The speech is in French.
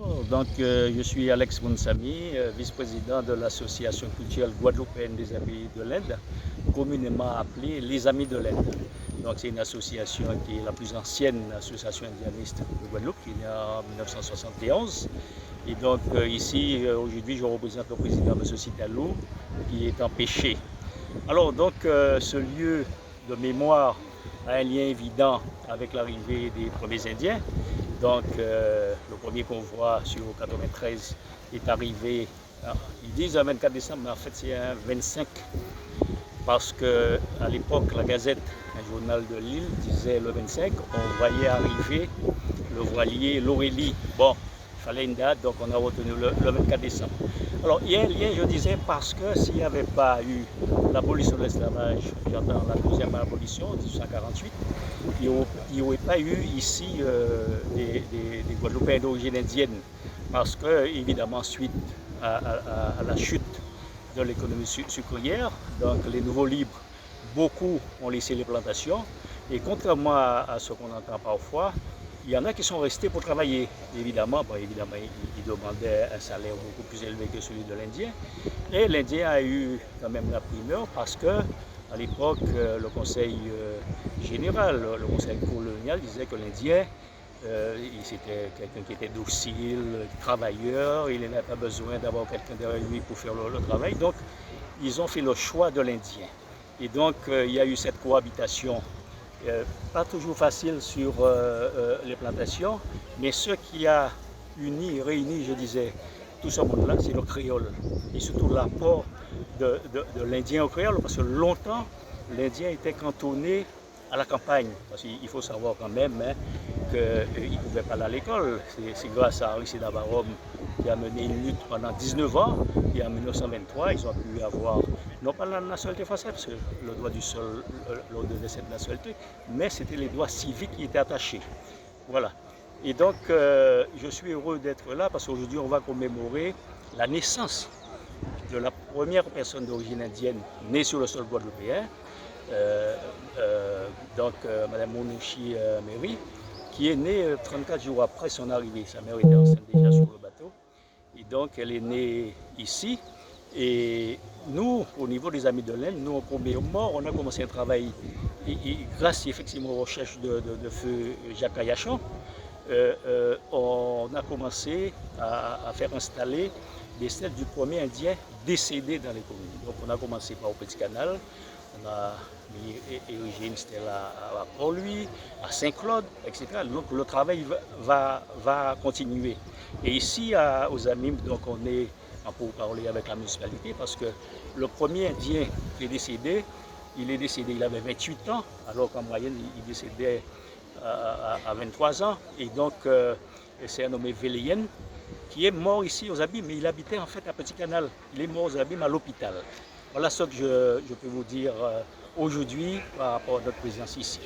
Je suis Alex Mounsami, vice-président de l'Association culturelle guadeloupéenne des Amis de l'Inde, communément appelée les Amis de l'Inde. Donc, c'est une association qui est la plus ancienne association indianiste de Guadeloupe, qui est née en 1971. Et donc, ici, aujourd'hui, je représente le président M. Citalou, qui est empêché. Alors, donc, ce lieu de mémoire a un lien évident avec l'arrivée des premiers Indiens. Donc, le premier convoi sur 93 est arrivé, ils disent un 24 décembre, mais en fait c'est un 25, parce qu'à l'époque, la Gazette, un journal de l'île, disait le 25, on voyait arriver le voilier l'Aurélie. Bon, il fallait une date, donc on a retenu le 24 décembre. Alors, il y a un lien, je disais, parce que s'il n'y avait pas eu l'abolition de l'esclavage, j'entends la deuxième abolition, en 1848, il n'y aurait pas eu ici des Guadeloupéens d'origine indienne. Parce que, évidemment, suite à la chute de l'économie sucrière, donc les nouveaux libres, beaucoup ont laissé les plantations. Et contrairement à ce qu'on entend parfois, il y en a qui sont restés pour travailler. Évidemment, ils demandaient un salaire beaucoup plus élevé que celui de l'Indien. Et l'Indien a eu quand même la primeur parce que, à l'époque, le Conseil général, le Conseil colonial disait que l'Indien, c'était quelqu'un qui était docile, travailleur, il n'avait pas besoin d'avoir quelqu'un derrière lui pour faire le travail. Donc, ils ont fait le choix de l'Indien. Et donc, il y a eu cette cohabitation. Pas toujours facile sur les plantations, mais ce qui a réuni, je disais, tout ce monde-là, c'est le créole. Et surtout l'apport de l'Indien au créole, parce que longtemps, l'Indien était cantonné à la campagne. Parce qu'il faut savoir quand même qu'il ne pouvait pas aller à l'école. C'est grâce à Aristide Abarom qui a mené une lutte pendant 19 ans. Et en 1923, ils ont pu avoir, non pas la nationalité française, parce que le droit du sol leur donnait cette nationalité, mais c'était les droits civiques qui étaient attachés. Voilà. Et donc, je suis heureux d'être là parce qu'aujourd'hui, on va commémorer la naissance de la première personne d'origine indienne née sur le sol guadeloupéen, Mme Monouchi Méry, qui est née 34 jours après son arrivée. Sa mère était enceinte déjà sur le bateau. Et donc, elle est née ici. Et nous, au niveau des Amis de l'Inde, nous, au premier mort, on a commencé un travail, et grâce effectivement aux recherches de feu Jacques Ayachon, on a commencé à faire installer des stèles du premier Indien décédé dans les communes. Donc, on a commencé par au Petit Canal, on a érigé une stèle à Port-Louis, à Saint-Claude, etc. Donc, le travail va continuer. Et ici, aux Amis, donc, on est pour parler avec la municipalité parce que le premier Indien qui est décédé, il avait 28 ans, alors qu'en moyenne, il décédait à 23 ans. Et donc, c'est un nommé Véléyen qui est mort ici aux Abîmes, mais il habitait en fait à Petit Canal. Il est mort aux Abîmes à l'hôpital. Voilà ce que je peux vous dire aujourd'hui par rapport à notre présence ici.